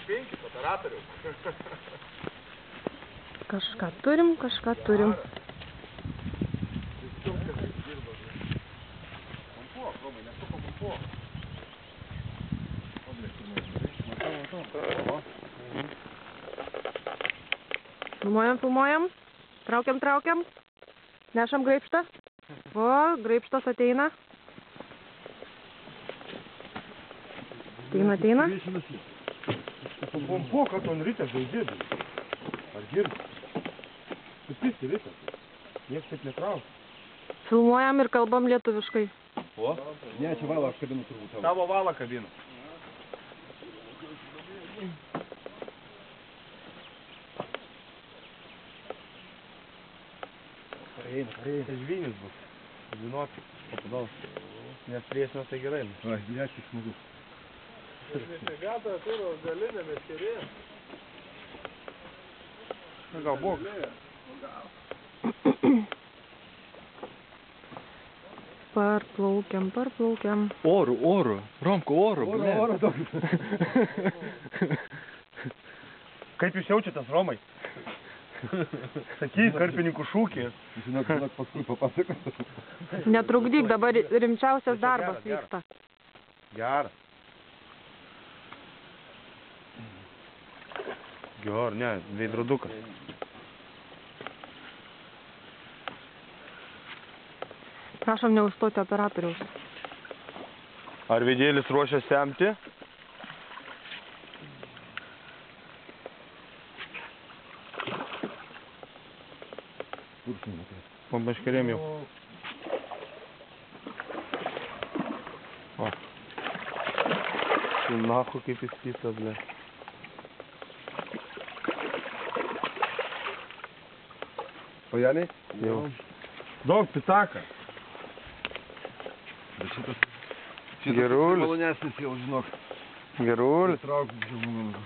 Išvinkit operatorių. Kažką turim, kažką turim. Pampuok, Romai, nesuko pampuok. Filmuojam. Traukiam. Nešam graibštą. O, graibštas ateina. Ateina. Pampuok, kad on ryte žaidė. Ar girdi? Supisti ryte. Niekas taip netrauk. Filmuojam ir kalbam lietuviškai. O? Ne, čia valą aš kabinu turbūt. Tavo valą kabinu. Pareina. Žvynis bus. Žinoti, papadal. Nes priešinės tai gerai. Va, žiūrėkis smagus. Gata turi galinę meškerė. Na gal bok. Parplaukiam. Oru. Romko, oru. Oro toks. Kaip jūs jaučiatės, Romai? Sakyk, karpininkų šūkį. Žinok, paskui papasakosiu. Netrukdyk, dabar rimčiausias darbas vyksta. Geras. Ger, ne, veidrodukas. Prašom neustoti operatoriaus. Ar vedėlis ruošia semti? Pameškerėm jau. O. Tu nahu kaip įspytas, ble. O Janai? Jau. Daug pitaka. Bet šitas Gerulis. malonesnis jau, žinok. Gerulis. Trauk, žinok.